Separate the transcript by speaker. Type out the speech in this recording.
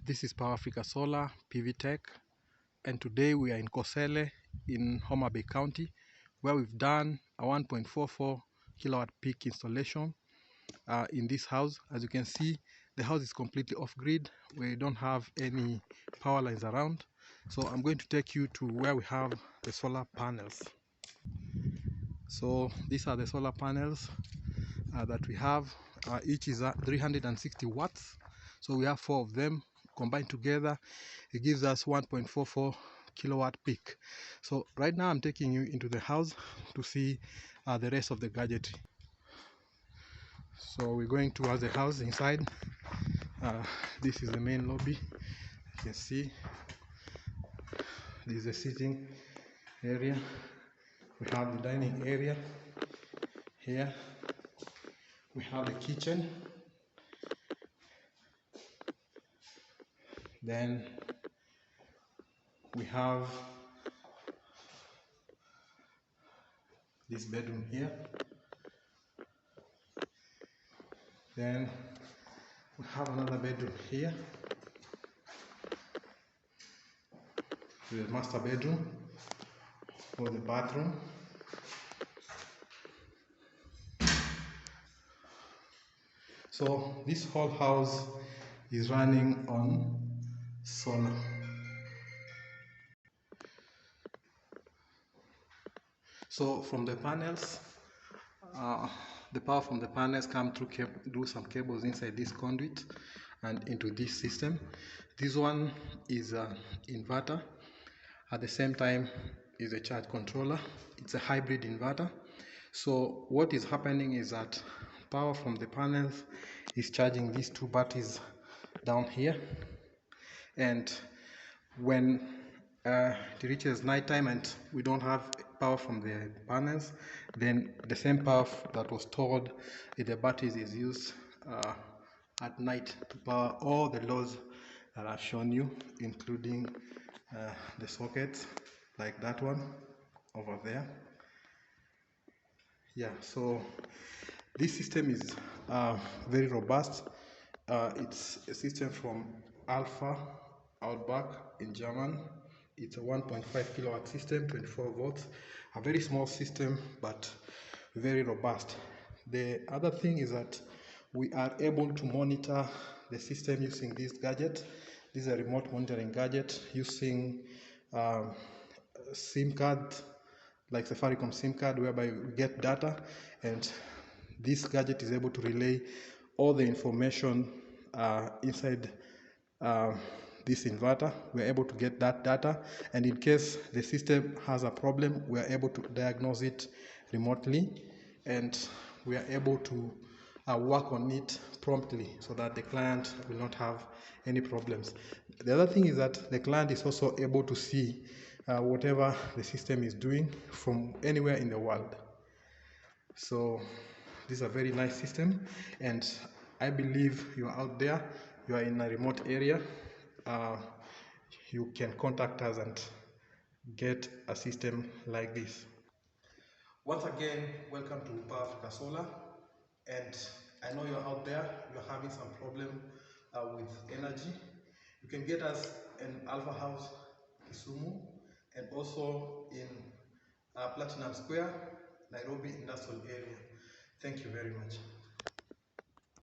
Speaker 1: This is Power Africa Solar PV Tech, and today we are in Kosele in Homa Bay County, where we've done a 1.44 kilowatt peak installation in this house. As you can see, the house is completely off-grid. We don't have any power lines around, so I'm going to take you to where we have the solar panels. So these are the solar panels that we have. Each is 360 watts, so we have 4 of them combined together. It gives us 1.44 kilowatt peak. So right now I'm taking you into the house to see the rest of the gadgetry. So we're going towards the house inside. This is the main lobby. You can see this is the sitting area. We have the dining area here. We have the kitchen. Then we have this bedroom here. Then we have another bedroom here. The master bedroom or the bathroom. So this whole house is running on solar. So from the panels, the power from the panels come through some cables inside this conduit and into this system. This one is an inverter. At the same time is a charge controller. It's a hybrid inverter. So what is happening is that power from the panels is charging these 2 batteries down here, and when it reaches nighttime and we don't have power from the panels, then the same power that was stored in the batteries is used at night to power all the loads that I've shown you, including the sockets like that one over there. Yeah, so this system is very robust. It's a system from Alpha Outback in German. It's a 1.5 kilowatt system, 24 volts. A very small system, but very robust. The other thing is that we are able to monitor the system using this gadget. This is a remote monitoring gadget using SIM card, like Safaricom SIM card, whereby we get data, and this gadget is able to relay all the information inside this inverter. We're able to get that data, and in case the system has a problem, we are able to diagnose it remotely, and we are able to work on it promptly so that the client will not have any problems. The other thing is that the client is also able to see whatever the system is doing from anywhere in the world. So this is a very nice system, and I believe you are out there, you are in a remote area, you can contact us and get a system like this. Once again, welcome to Power Africa Solar, and I know you're out there, you're having some problem with energy. You can get us in Alpha House, Kisumu, and also in Platinum Square, Nairobi Industrial Area. Thank you very much.